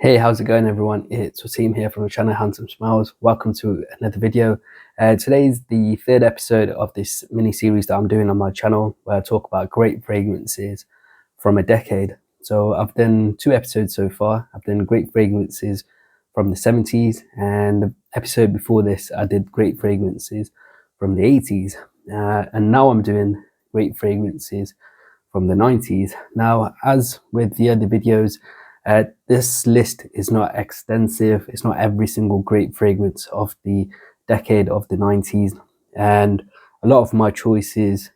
Hey, how's it going everyone? It's Wasim here from the channel Handsome Smiles. Welcome to another video. Today's the third episode of this mini series that I'm doing on my channel where I talk about great fragrances from a decade. So I've done two episodes so far. I've done great fragrances from the 70s, and the episode before this I did great fragrances from the 80s, and now I'm doing great fragrances from the 90s. Now, as with the other videos, this list is not extensive. It's not every single great fragrance of the decade of the 90s. And a lot of my choices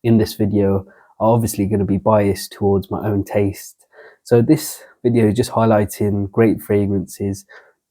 in this video are obviously going to be biased towards my own taste. So this video is just highlighting great fragrances.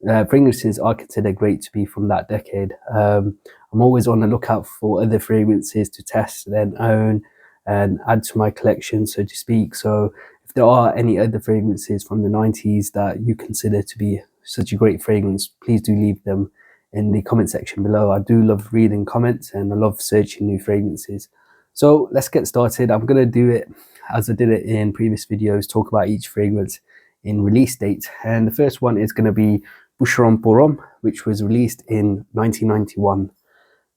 Fragrances I consider great to be from that decade. I'm always on the lookout for other fragrances to test, then own, and add to my collection, so to speak. So if there are any other fragrances from the 90s that you consider to be such a great fragrance, please do leave them in the comment section below. I do love reading comments and I love searching new fragrances. So let's get started. I'm going to do it as I did it in previous videos, talk about each fragrance in release date. And the first one is going to be Boucheron pour Homme, which was released in 1991.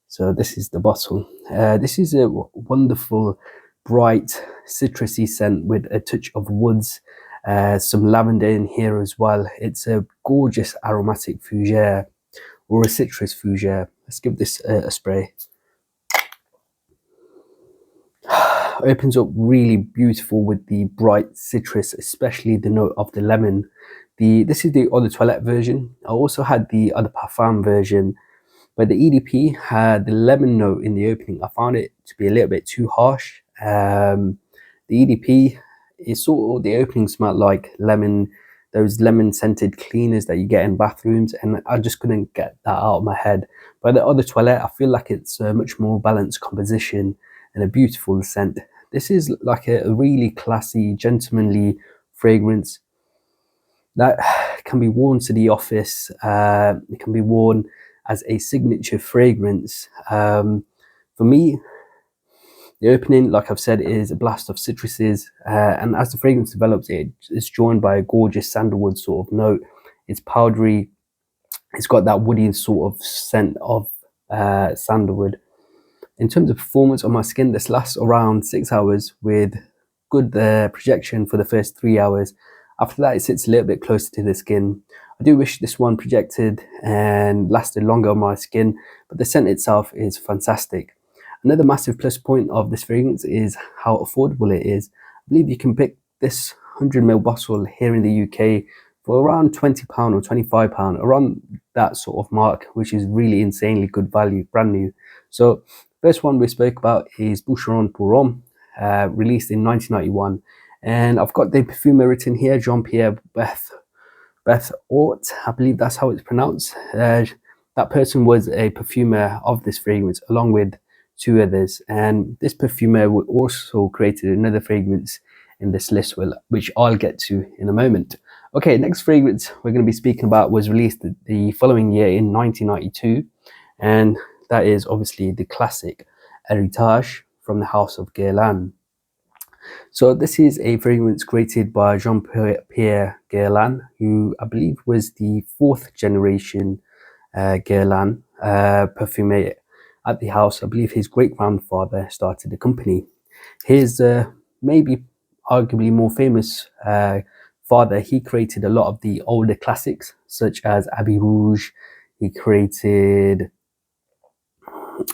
So this is the bottle. This is a wonderful, bright, citrusy scent with a touch of woods, some lavender in here as well. It's a gorgeous aromatic fougere, or a citrus fougere. Let's give this a spray. Opens up really beautiful with the bright citrus, especially the note of the lemon. This is the Eau de Toilette version. I also had the Eau de Parfum version, but the EDP had the lemon note in the opening. I found it to be a little bit too harsh. The EDP is sort of, the opening smelled like lemon, those lemon scented cleaners that you get in bathrooms, and I just couldn't get that out of my head. But the Eau de Toilette, I feel like it's a much more balanced composition and a beautiful scent. This is like a really classy, gentlemanly fragrance that can be worn to the office. It can be worn as a signature fragrance. For me, the opening, like I've said, is a blast of citruses, and as the fragrance develops, it's joined by a gorgeous sandalwood sort of note. It's powdery. It's got that woody sort of scent of sandalwood. In terms of performance on my skin, this lasts around 6 hours with good projection for the first 3 hours. After that, it sits a little bit closer to the skin. I do wish this one projected and lasted longer on my skin, but the scent itself is fantastic. Another massive plus point of this fragrance is how affordable it is. I believe you can pick this 100ml bottle here in the UK for around £20 or £25, around that sort of mark, which is really insanely good value, brand new. So first one we spoke about is Boucheron pour Homme, released in 1991. And I've got the perfumer written here, Jean-Pierre Beth Haute, I believe that's how it's pronounced. That person was a perfumer of this fragrance along with two others. And this perfumer also created another fragrance in this list, which I'll get to in a moment. Okay, next fragrance we're going to be speaking about was released the following year in 1992. And that is obviously the classic Heritage from the house of Guerlain. So this is a fragrance created by Jean-Pierre Guerlain, who I believe was the fourth generation Guerlain perfumer at the house. I believe his great-grandfather started the company. His maybe arguably more famous father, he created a lot of the older classics such as Abbey Rouge. He created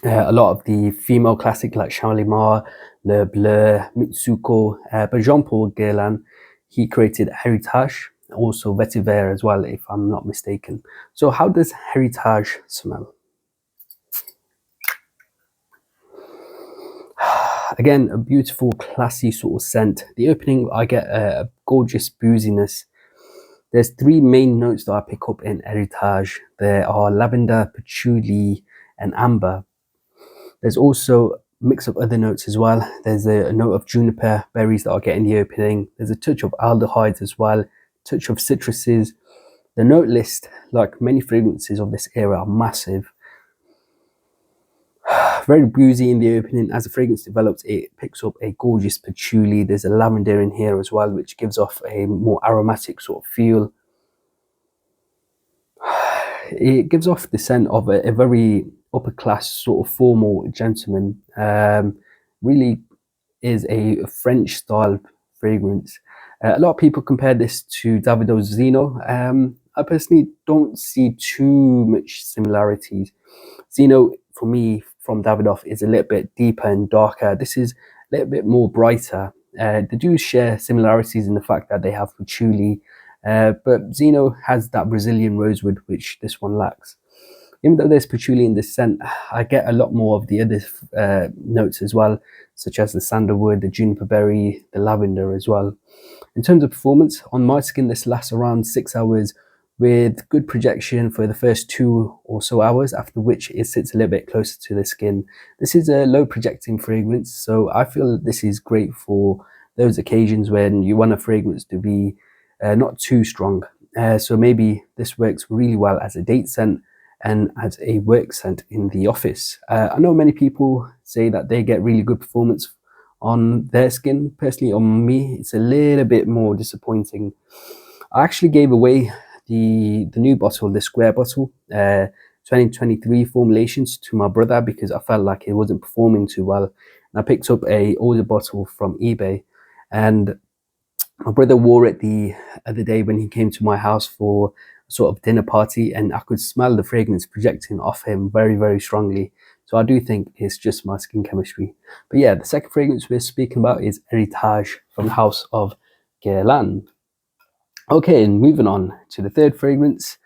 a lot of the female classic like Shalimar, Le Bleu, Mitsuko, but Jean-Paul Guerlain, he created Heritage, also Vetiver as well, if I'm not mistaken. So how does Heritage smell? Again, a beautiful, classy sort of scent. The opening, I get a gorgeous booziness. There's three main notes that I pick up in Heritage. There are lavender, patchouli, and amber. There's also a mix of other notes as well. There's a note of juniper berries that I get in the opening. There's a touch of aldehydes as well, touch of citruses. The note list, like many fragrances of this era, are massive. Very boozy in the opening. As the fragrance develops, it picks up a gorgeous patchouli. There's a lavender in here as well, which gives off a more aromatic sort of feel. it gives off the scent of a very upper class sort of formal gentleman. Really is a French style fragrance. A lot of people compare this to Davido's Zeno. I personally don't see too much similarities. Zeno, for me, from Davidoff is a little bit deeper and darker. This is a little bit more brighter. They do share similarities in the fact that they have patchouli, but Zeno has that Brazilian rosewood, which this one lacks. Even though there's patchouli in this scent, I get a lot more of the other notes as well, such as the sandalwood, the juniper berry, the lavender as well. In terms of performance, on my skin, this lasts around 6 hours with good projection for the first 2 or so hours, after which it sits a little bit closer to the skin. This is a low projecting fragrance, so I feel this is great for those occasions when you want a fragrance to be not too strong. So maybe this works really well as a date scent and as a work scent in the office. I know many people say that they get really good performance on their skin. Personally, on me, it's a little bit more disappointing. I actually gave away the new bottle, the square bottle, 2023 formulations, to my brother because I felt like it wasn't performing too well. And I picked up a older bottle from eBay, and my brother wore it the other day when he came to my house for a sort of dinner party, and I could smell the fragrance projecting off him very, very strongly. So I do think it's just my skin chemistry. But yeah, the second fragrance we're speaking about is Heritage from the house of Guerlain. Okay, and moving on to the third fragrance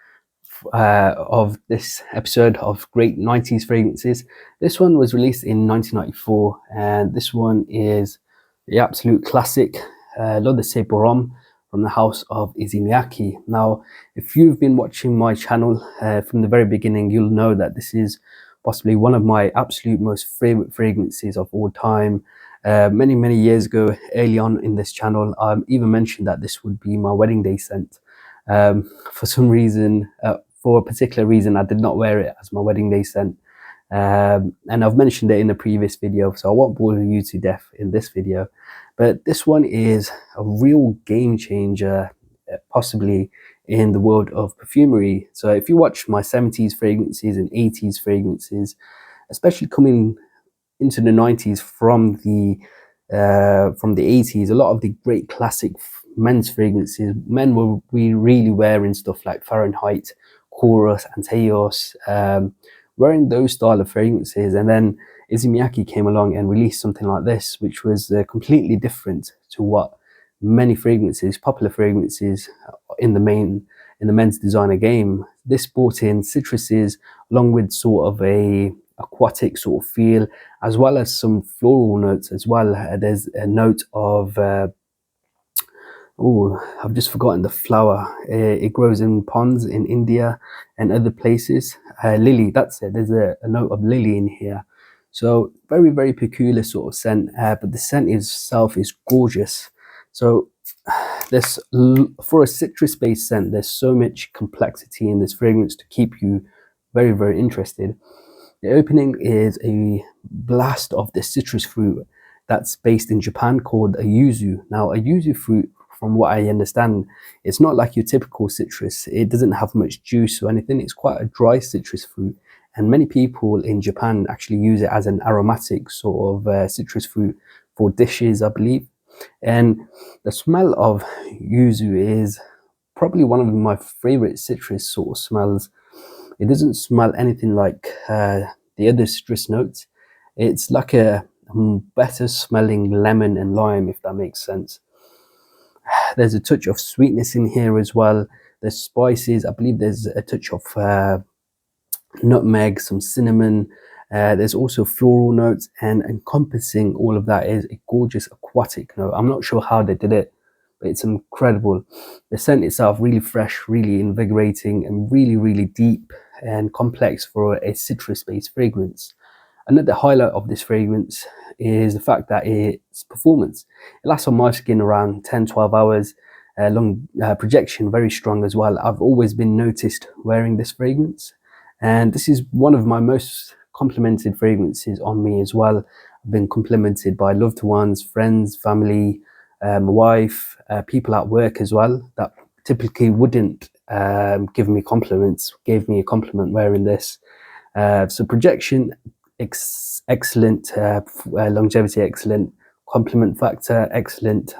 of this episode of great 90s fragrances. This one was released in 1994, and this one is the absolute classic, Jaipur Homme from the house of Issey Miyake. Now, if you've been watching my channel from the very beginning, you'll know that this is possibly one of my absolute most favorite fragrances of all time. Many years ago, early on in this channel, I even mentioned that this would be my wedding day scent. For some reason, for a particular reason, I did not wear it as my wedding day scent. And I've mentioned it in a previous video, so I won't bore you to death in this video. But this one is a real game changer, possibly in the world of perfumery. So if you watch my 70s fragrances and 80s fragrances, especially coming into the 90s from the 80s, a lot of the great classic men's fragrances, men were really wearing stuff like Fahrenheit, Chorus, Antaeus, wearing those style of fragrances. And then Issey Miyake came along and released something like this, which was completely different to what many fragrances, popular fragrances in the men's designer game. This brought in citruses along with sort of a aquatic sort of feel, as well as some floral notes as well. There's a note of I've just forgotten the flower. It grows in ponds in India and other places. Lily, that's it. There's a note of lily in here. So very peculiar sort of scent, but the scent itself is gorgeous. So there's, for a citrus-based scent, there's so much complexity in this fragrance to keep you very interested. The opening is a blast of the citrus fruit that's based in Japan called a yuzu. Now, a yuzu fruit, from what I understand, it's not like your typical citrus. It doesn't have much juice or anything. It's quite a dry citrus fruit. And many people in Japan actually use it as an aromatic sort of citrus fruit for dishes, I believe. And the smell of yuzu is probably one of my favorite citrus sort of smells. It doesn't smell anything like the other citrus notes. It's like a better smelling lemon and lime, if that makes sense. There's a touch of sweetness in here as well. There's spices. I believe there's a touch of nutmeg, some cinnamon. There's also floral notes, and encompassing all of that is a gorgeous aquatic note. I'm not sure how they did it, but it's incredible. The scent itself really fresh, really invigorating, and really deep and complex for a citrus-based fragrance. Another highlight of this fragrance is the fact that its performance. It lasts on my skin around 10-12 hours. Long projection, very strong as well. I've always been noticed wearing this fragrance, and this is one of my most complimented fragrances on me as well. I've been complimented by loved ones, friends, family, my wife, people at work as well, that typically wouldn't giving me compliments, gave me a compliment wearing this. So projection, excellent, longevity, excellent, compliment factor, excellent.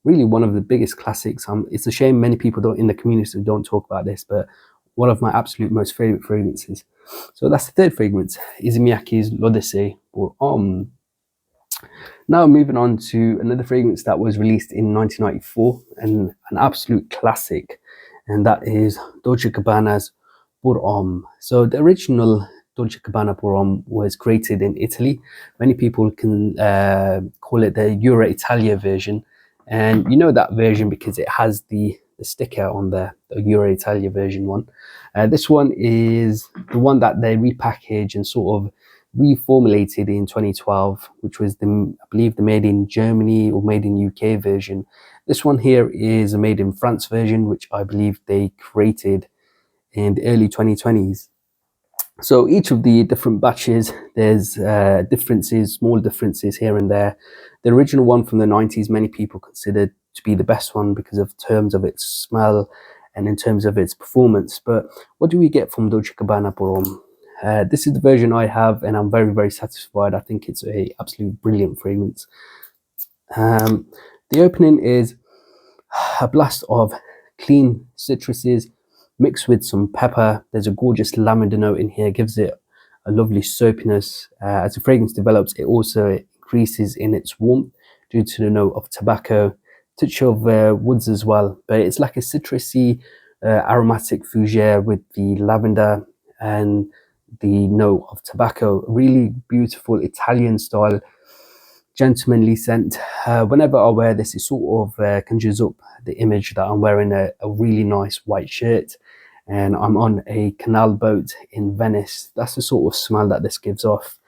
Really one of the biggest classics. It's a shame many people don't in the community don't talk about this, but one of my absolute most favorite fragrances. So that's the third fragrance, is Miyake's L'Odyssée Pour Homme. Now moving on to another fragrance that was released in 1994 and an absolute classic, and that is Dolce&Gabbana's Pour Homme. So the original Dolce&Gabbana Pour Homme was created in Italy. Many people can call it the Euro Italia version, and you know that version because it has the sticker on there, the Euro Italia version one. This one is the one that they repackaged and sort of reformulated in 2012, which was I believe the made in Germany or made in UK version. This one here is a made in France version, which I believe they created in the early 2020s. So each of the different batches, there's differences, small differences here and there. The original one from the 90s, many people considered to be the best one because of terms of its smell and in terms of its performance. But what do we get from Dolce&Gabbana Pour Homme? This is the version I have, and I'm very, very satisfied. I think it's a absolute brilliant fragrance. The opening is a blast of clean citruses mixed with some pepper. There's a gorgeous lavender note in here, gives it a lovely soapiness. As the fragrance develops, it also increases in its warmth due to the note of tobacco, touch of woods as well. But it's like a citrusy, aromatic fougere with the lavender and the note of tobacco. Really beautiful Italian style, gentlemanly scent. Whenever I wear this, it sort of conjures up the image that I'm wearing a really nice white shirt and I'm on a canal boat in Venice. That's the sort of smell that this gives off.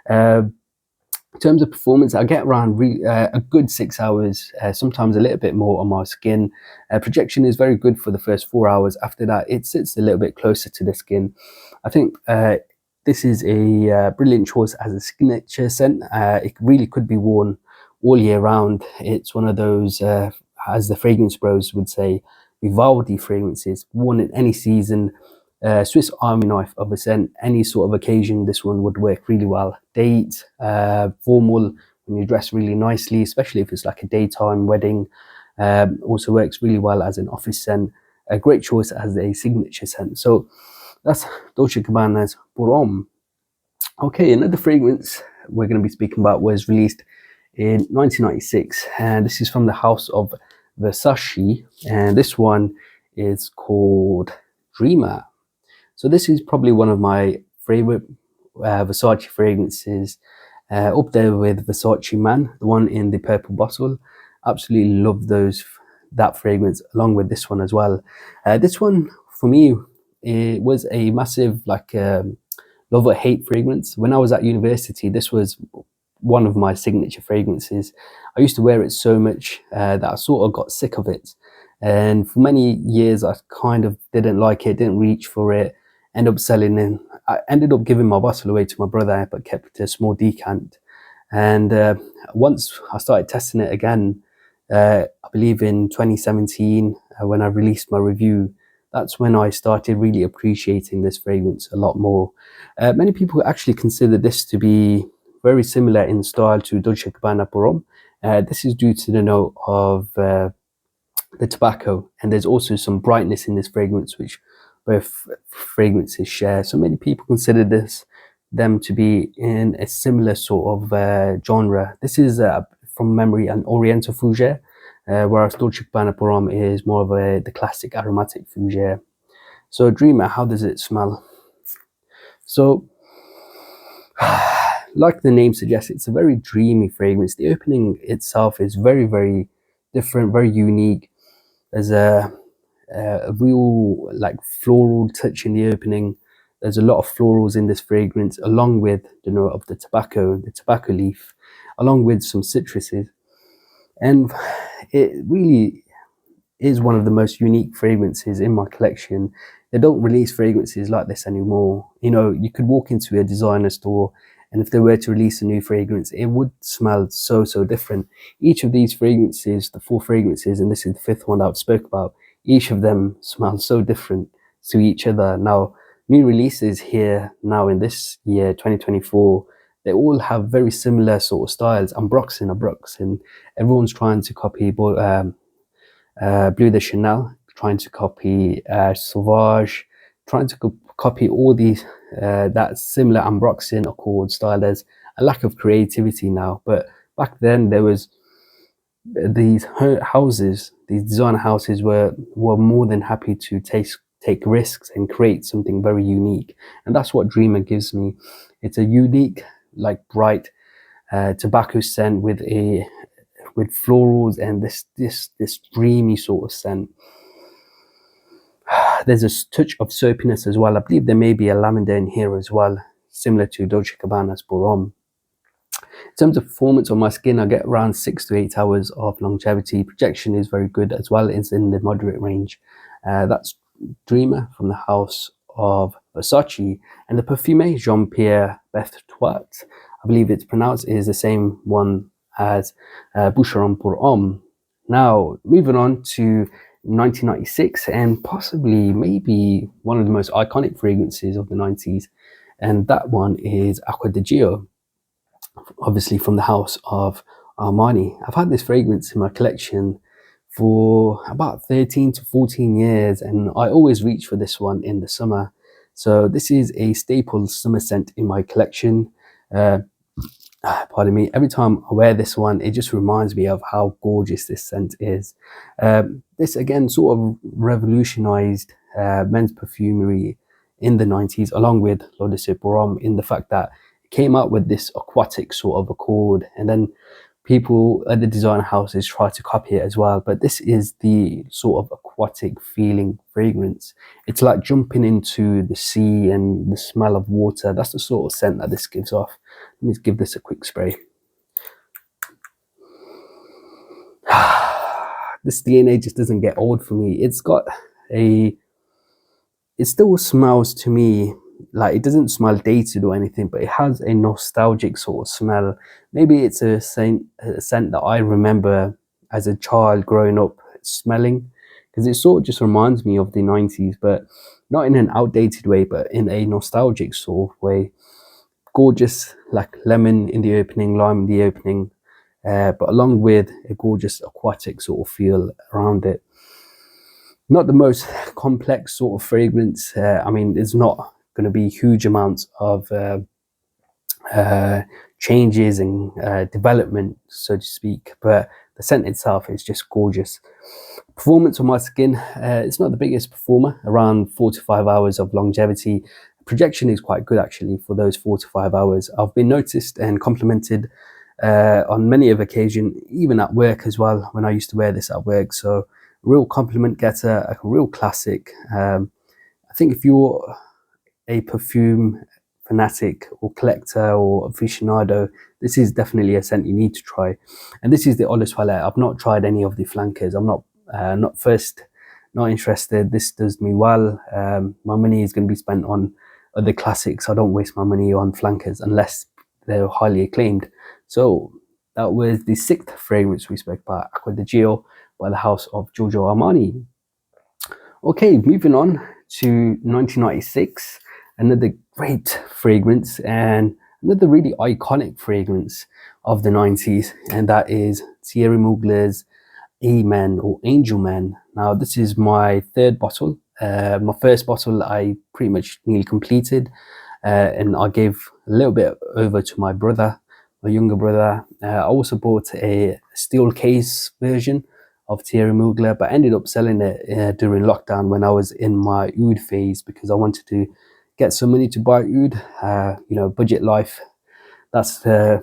In terms of performance, I get around a good 6 hours, sometimes a little bit more on my skin. Projection is very good for the first 4 hours. After that, it sits a little bit closer to the skin. I think this is a brilliant choice as a signature scent. It really could be worn all year round. It's one of those, as the fragrance bros would say, Vivaldi fragrances, worn in any season. Swiss Army knife of a scent, any sort of occasion, this one would work really well. Date, formal, when you dress really nicely, especially if it's like a daytime wedding. Also works really well as an office scent. A great choice as a signature scent. So that's Dolce&Gabbana's Pour Homme. Okay, another fragrance we're going to be speaking about was released in 1996, and this is from the house of Versace, and this one is called Dreamer. So this is probably one of my favorite Versace fragrances, up there with Versace Man, the one in the purple bottle. Absolutely love that fragrance along with this one as well. This one for me, it was a massive love or hate fragrance. When I was at university, this was one of my signature fragrances. I used to wear it so much that I sort of got sick of it. And for many years, I kind of didn't like it, didn't reach for it, ended up selling it. I ended up giving my bottle away to my brother, but kept a small decant. And once I started testing it again, I believe in 2017, when I released my review, that's when I started really appreciating this fragrance a lot more. Many people actually consider this to be very similar in style to Dolce&Gabbana Pour Homme. This is due to the note of the tobacco, and there's also some brightness in this fragrance, which both fragrances share. So many people consider them to be in a similar sort of genre. This is, from memory, an Oriental fougere, whereas Dolce&Gabbana Pour Homme is more of the classic aromatic fougere. So Dreamer, how does it smell? So, like the name suggests, it's a very dreamy fragrance. The opening itself is very, very different, very unique. There's a real floral touch in the opening. There's a lot of florals in this fragrance, along with the note of the tobacco leaf, along with some citruses. And it really is one of the most unique fragrances in my collection. They don't release fragrances like this anymore. You know, you could walk into a designer store, and if they were to release a new fragrance, it would smell so different. Each of these fragrances, the 4 fragrances, and this is the 5th one that I've spoke about, each of them smells so different to each other. Now, new releases here now in this year, 2024, they all have very similar sort of styles. Ambroxan. Everyone's trying to copy Bleu de Chanel, trying to copy Sauvage, trying to copy all these that similar Ambroxan Accord style. There's a lack of creativity now, but back then there was these houses, these designer houses were more than happy to take risks and create something very unique, and that's what Dreamer gives me. It's a unique, like bright tobacco scent with florals and this dreamy sort of scent. There's a touch of soapiness as well. I believe there may be a lavender in here as well, similar to Dolce&Gabbana's Boucheron. In terms of performance on my skin, I get around 6 to 8 hours of longevity. Projection is very good as well. It's in the moderate range. That's Dreamer from the house of Versace, and the Parfumé Jean Pierre Berthoit, I believe it's pronounced, is the same one as Boucheron pour Homme. Now, moving on to 1996, and possibly maybe one of the most iconic fragrances of the 90s, and that one is Acqua di Gio, obviously from the house of Armani. I've had this fragrance in my collection for about 13 to 14 years, and I always reach for this one in the summer. So this is a staple summer scent in my collection. Pardon me, every time I wear this one, it just reminds me of how gorgeous this scent is. This again sort of revolutionized men's perfumery in the 90s, along with L'Eau de Sephora, in the fact that it came out with this aquatic sort of accord, and then people at the designer houses try to copy it as well. But this is the sort of aquatic feeling fragrance. It's like jumping into the sea and the smell of water. That's the sort of scent that this gives off. Let me give this a quick spray. This DNA just doesn't get old for me. It's got it still smells to me like, it doesn't smell dated or anything, but it has a nostalgic sort of smell. Maybe it's a scent that I remember as a child growing up smelling, because it sort of just reminds me of the 90s, but not in an outdated way, but in a nostalgic sort of way. Gorgeous, like lemon in the opening, lime in the opening, but along with a gorgeous aquatic sort of feel around it. Not the most complex sort of fragrance. I mean, there's not going to be huge amounts of changes and development, so to speak, but the scent itself is just gorgeous. Performance on my skin, it's not the biggest performer, around 4 to 5 hours of longevity. Projection is quite good actually for those 4 to 5 hours. I've been noticed and complimented on many of occasions, even at work as well, when I used to wear this at work. So real compliment getter, a real classic. I think if you're a perfume fanatic or collector or aficionado, this is definitely a scent you need to try. And this is the Eau de Toilette. I've not tried any of the flankers. I'm not not interested. This does me well. My money is going to be spent on other classics. I don't waste my money on flankers unless they're highly acclaimed. So that was the 6th fragrance we spoke about, Acqua di Gio by the house of Giorgio Armani. Okay, moving on to 1996, another great fragrance and another really iconic fragrance of the 90s, and that is Thierry Mugler's Amen or Angel Men. Now, this is my 3rd bottle. My first bottle I pretty much nearly completed, and I gave a little bit over to my brother, my younger brother. I also bought a steel case version of Thierry Mugler, but ended up selling it during lockdown when I was in my oud phase, because I wanted to get some money to buy oud. You know, budget life, that's the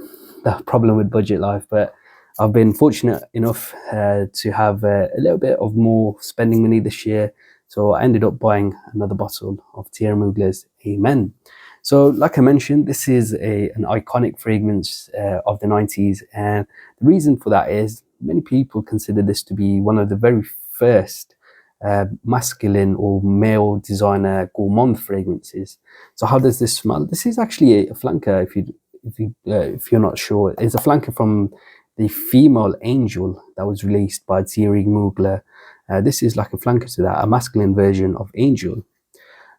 problem with budget life, but I've been fortunate enough to have a little bit of more spending money this year, so I ended up buying another bottle of Thierry Mugler's Amen. So like I mentioned, this is an iconic fragrance of the 90s, and the reason for that is many people consider this to be one of the very first masculine or male designer gourmand fragrances. So how does this smell? This is actually a flanker, if you're not sure. It's a flanker from the female Angel that was released by Thierry Mugler This is like a flanker to that, a masculine version of Angel.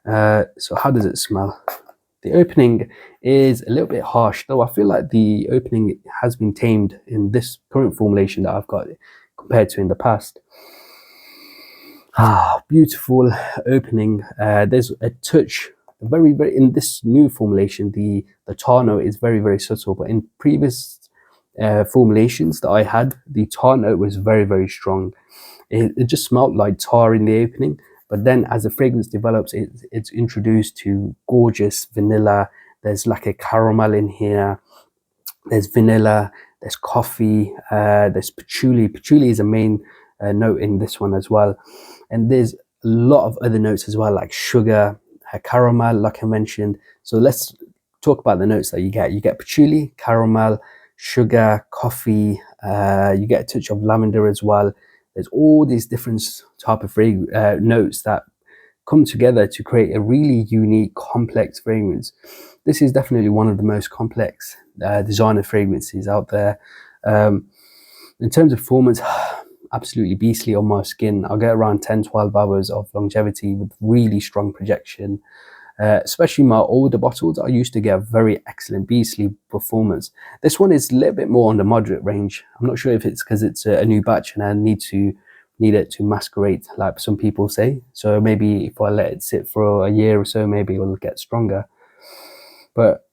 So how does it smell? The opening is a little bit harsh, though I feel like the opening has been tamed in this current formulation that I've got compared to in the past. Beautiful opening. There's a touch, very in this new formulation, the tar note is very subtle, but in previous formulations that I had, the tar note was very strong. It just smelled like tar in the opening, but then as the fragrance develops, it's introduced to gorgeous vanilla. There's like a caramel in here. There's vanilla, there's coffee, there's patchouli. Patchouli is a main note in this one as well. And there's a lot of other notes as well, like sugar, caramel, like I mentioned. So let's talk about the notes that you get. You get patchouli, caramel, sugar, coffee. You get a touch of lavender as well. There's all these different type of notes that come together to create a really unique, complex fragrance. This is definitely one of the most complex designer fragrances out there. In terms of performance, absolutely beastly on my skin. I'll get around 10-12 hours of longevity with really strong projection. Especially my older bottles, I used to get very excellent beastly performance. This one is a little bit more on the moderate range. I'm not sure if it's because it's a new batch and I need it to masquerade, like some people say. So maybe if I let it sit for a year or so, maybe it'll get stronger. But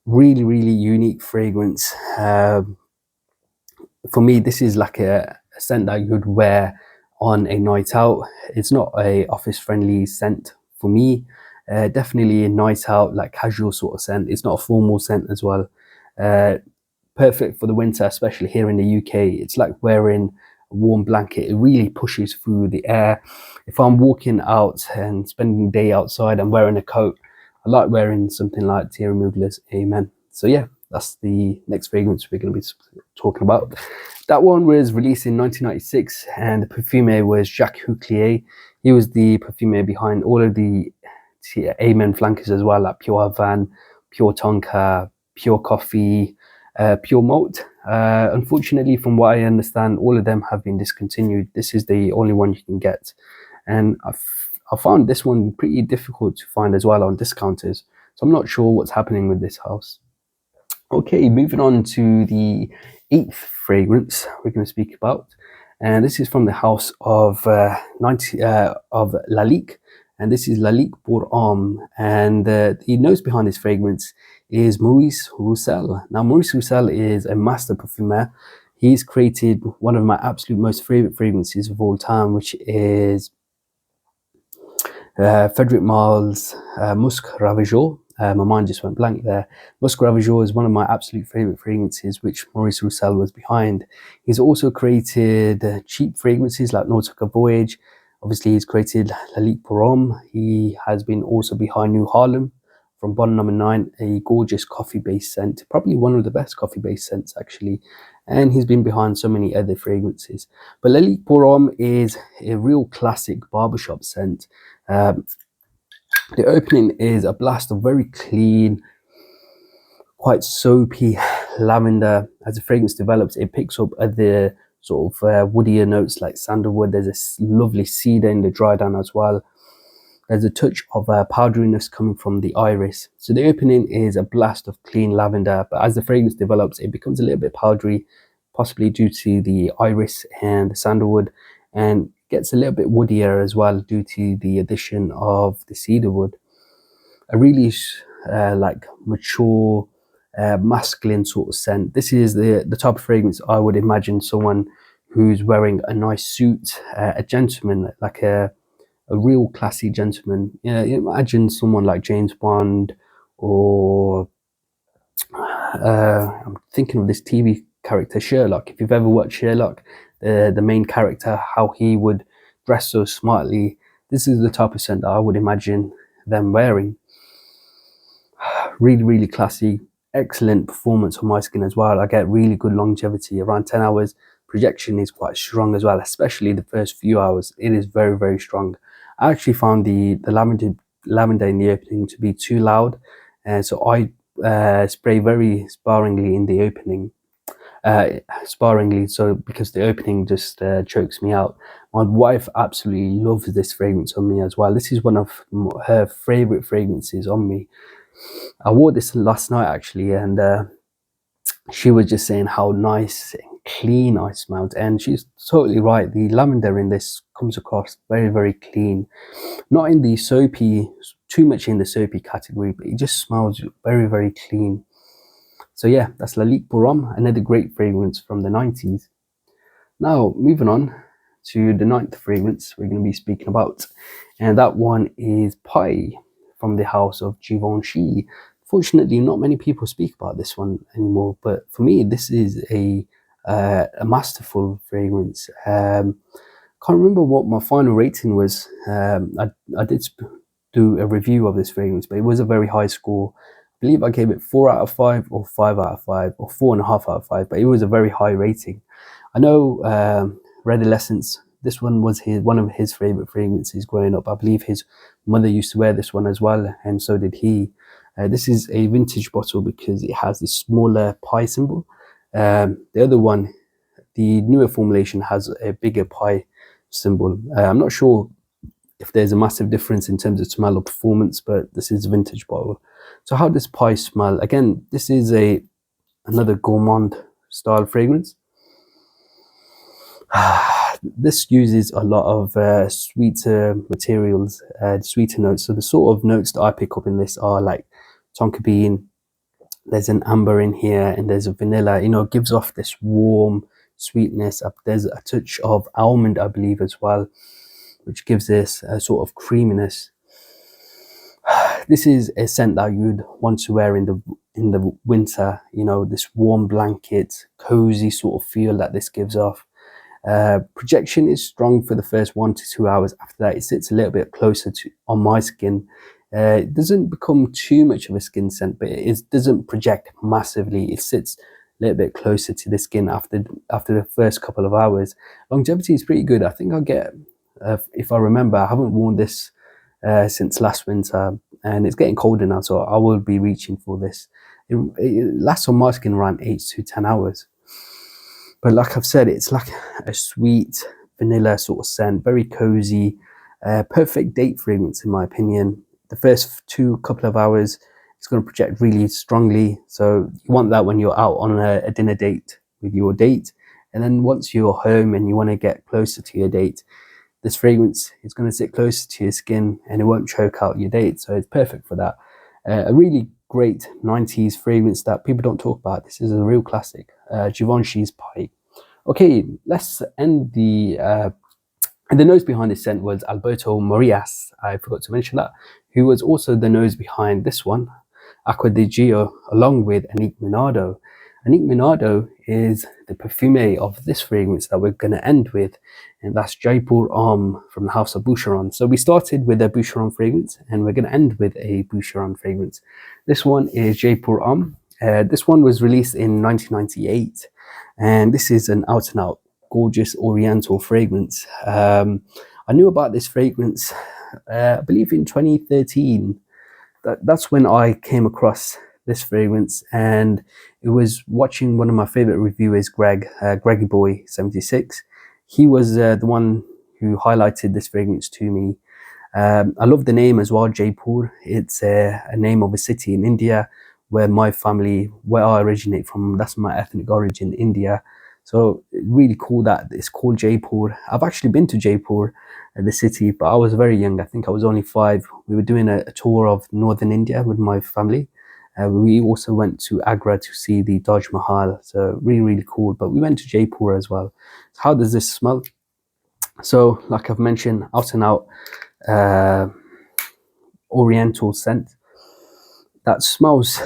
really unique fragrance. For me, this is like a scent that you'd wear on a night out. It's not a office friendly scent for me. Definitely a night out, like casual sort of scent. It's not a formal scent as well. Perfect for the winter, especially here in the UK. It's like wearing a warm blanket. It really pushes through the air. If I'm walking out and spending the day outside and wearing a coat, I like wearing something like Men Mugler's Amen. So yeah, that's the next fragrance we're going to be talking about. That one was released in 1996 and the perfumer was Jacques Huclier. He was the perfumer behind all of the Amen flankers as well, like Pure Havane, Pure Tonka, Pure Coffee, Pure Malt. Unfortunately, from what I understand, all of them have been discontinued. This is the only one you can get. And I found this one pretty difficult to find as well on discounters. So I'm not sure what's happening with this house. Okay, moving on to the 8th fragrance we're going to speak about. And this is from the house of Lalique. And this is Lalique Homme. And the nose behind this fragrance is Maurice Roussel. Now, Maurice Roussel is a master perfumer. He's created one of my absolute most favorite fragrances of all time, which is Frederic Malle's Musc Ravageur. My mind just went blank there. Musc Ravageur is one of my absolute favorite fragrances, which Maurice Roussel was behind. He's also created cheap fragrances like Nautica Voyage. Obviously, he's created Lalique Homme. He has been also behind New Harlem from Bond No. 9, a gorgeous coffee-based scent, probably one of the best coffee-based scents actually. And he's been behind so many other fragrances. But Lalique Homme is a real classic barbershop scent. The opening is a blast of very clean, quite soapy lavender. As the fragrance develops, it picks up other sort of woodier notes like sandalwood. There's a lovely cedar in the dry down as well. There's a touch of powderiness coming from the iris. So the opening is a blast of clean lavender, but as the fragrance develops, it becomes a little bit powdery, possibly due to the iris and the sandalwood, and gets a little bit woodier as well due to the addition of the cedar wood. A really like mature, masculine sort of scent. This is the type of fragrance I would imagine someone who's wearing a nice suit, a gentleman, like a real classy gentleman. Imagine someone like James Bond, or I'm thinking of this TV character Sherlock. If you've ever watched Sherlock, the main character, how he would dress so smartly, this is the type of scent that I would imagine them wearing. Really classy, excellent performance on my skin as well. I get really good longevity, around 10 hours. Projection is quite strong as well, especially the first few hours. It is very strong. I actually found the lavender in the opening to be too loud, and so I spray very sparingly in the opening. sparingly, so because the opening just chokes me out. My wife absolutely loves this fragrance on me as well. This is one of her favorite fragrances on me. I wore this last night actually, and she was just saying how nice and clean I smelled, and she's totally right. The lavender in this comes across very, very clean, not in the soapy, too much in the soapy category, but it just smells very, very clean. So yeah, that's Lalique Homme, another great fragrance from the 90s. Now, moving on to the 9th fragrance we're going to be speaking about, and that one is Pie from the house of Givenchy. Fortunately, not many people speak about this one anymore, but for me, this is a masterful fragrance. Can't remember what my final rating was. I did do a review of this fragrance, but it was a very high score. I believe I gave it 4 out of 5 or 5 out of 5 or 4.5 out of 5, but it was a very high rating. I know Redolescence, this one was one of his favorite fragrances growing up. I believe his mother used to wear this one as well, and so did he. This is a vintage bottle because it has the smaller pie symbol. The other one, the newer formulation, has a bigger pie symbol. I'm not sure if there's a massive difference in terms of smell or performance, but this is a vintage bottle. So how does Pie smell? Again, this is another gourmand style fragrance. This uses a lot of sweeter materials, sweeter notes. So the sort of notes that I pick up in this are like tonka bean, there's an amber in here, and there's a vanilla. You know, it gives off this warm sweetness. There's a touch of almond, I believe, as well, which gives this a sort of creaminess. This is a scent that you'd want to wear in the winter. You know, this warm blanket, cozy sort of feel that this gives off. Projection is strong for the first 1 to 2 hours. After that, it sits a little bit closer to on my skin. It doesn't become too much of a skin scent, but it doesn't project massively. It sits a little bit closer to the skin after the first couple of hours. Longevity is pretty good. I think I'll get, if I remember, I haven't worn this since last winter, and it's getting colder now, so I will be reaching for this. It lasts on my skin around 8 to 10 hours. But like I've said, it's like a sweet vanilla sort of scent, very cozy, perfect date fragrance in my opinion. The first couple of hours, it's going to project really strongly. So you want that when you're out on a dinner date with your date. And then once you're home and you want to get closer to your date, this fragrance is going to sit closer to your skin and it won't choke out your date. So it's perfect for that. A really great 90s fragrance that people don't talk about. This is a real classic, Givenchy's Pie. Okay, let's end the nose behind this scent was Alberto Morias. I forgot to mention that, who was also the nose behind this one, Acqua di Gio, along with Anique Minardo. Anique Minardo is the perfume of this fragrance that we're going to end with, and that's Jaipur Homme from the house of Boucheron. So we started with a Boucheron fragrance, and we're going to end with a Boucheron fragrance. This one is Jaipur Homme. This one was released in 1998, and this is an out-and-out gorgeous oriental fragrance. I knew about this fragrance, I believe in 2013. That's when I came across this fragrance, and it was watching one of my favorite reviewers, Greggy Boy 76. He was the one who highlighted this fragrance to me. I love the name as well, Jaipur. It's a name of a city in India where I originate from. That's my ethnic origin, India. So really cool that it's called Jaipur. I've actually been to Jaipur, the city, but I was very young. I think I was only 5. We were doing a tour of northern India with my family. We also went to Agra to see the Taj Mahal. So really, really cool. But we went to Jaipur as well. So how does this smell? So like I've mentioned, out and out oriental scent that smells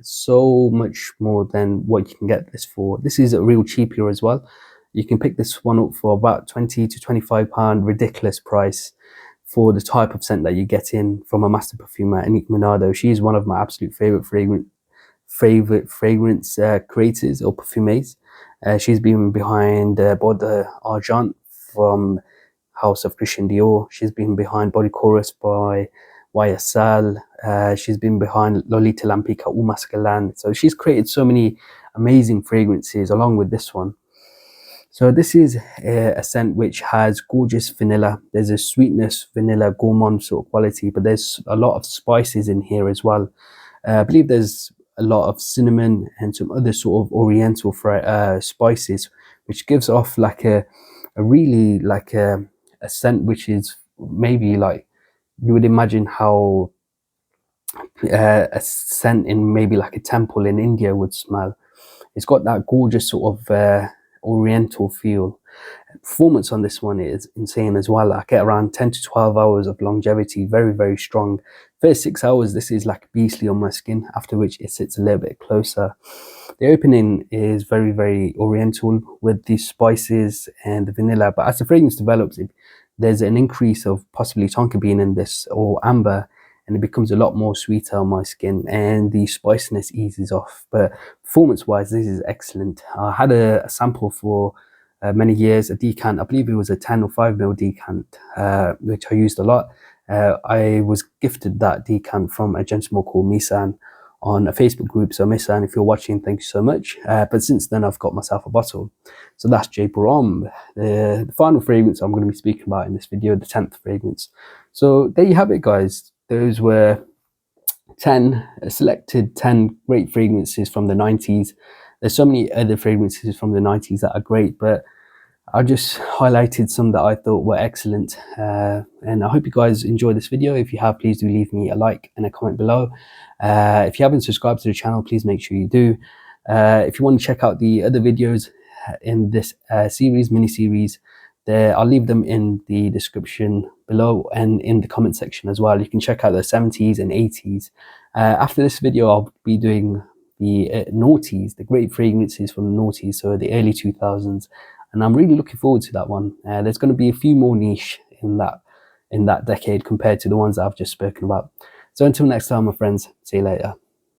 so much more than what you can get this for. This is a real cheaper as well. You can pick this one up for about 20 to 25 pound, ridiculous price for the type of scent that you get in from a master perfumer, Anique Minardo. She's one of my absolute favorite fragrance creators or perfumers. She's been behind Bod Argent from House of Christian Dior. She's been behind Body Chorus by YSL. She's been behind Lolita Lampica, Guerlain. So she's created so many amazing fragrances along with this one. So this is a scent which has gorgeous vanilla. There's a sweetness, vanilla, gourmand sort of quality, but there's a lot of spices in here as well. I believe there's a lot of cinnamon and some other sort of oriental spices, which gives off like a really like a scent which is maybe like you would imagine how a scent in maybe like a temple in India would smell. It's got that gorgeous sort of oriental feel. Performance on this one is insane as well. I get around 10 to 12 hours of longevity, very, very strong. First 6 hours, this is like beastly on my skin, after which it sits a little bit closer. The opening is very, very oriental with the spices and the vanilla, but as the fragrance develops, there's an increase of possibly tonka bean in this, or amber, and it becomes a lot more sweeter on my skin, and the spiciness eases off. But performance wise, this is excellent. I had a sample for many years, a decant. I believe it was a 10 or 5 ml decant, which I used a lot. I was gifted that decant from a gentleman called Misan on a Facebook group. So Misan, if you're watching, thank you so much. But since then, I've got myself a bottle. So that's Jaipur Homme. The final fragrance I'm going to be speaking about in this video, the 10th fragrance. So there you have it, guys. Those were 10 selected 10 great fragrances from the 90s. There's so many other fragrances from the 90s that are great, but I just highlighted some that I thought were excellent. And I hope you guys enjoyed this video. If you have, please do leave me a like and a comment below. If you haven't subscribed to the channel, please make sure you do. If you want to check out the other videos in this mini-series, I'll leave them in the description below and in the comment section as well. You can check out the 70s and 80s. After this video, I'll be doing the noughties, the great fragrances from the noughties, so the early 2000s. And I'm really looking forward to that one. There's going to be a few more niche in that decade compared to the ones that I've just spoken about. So until next time, my friends, see you later.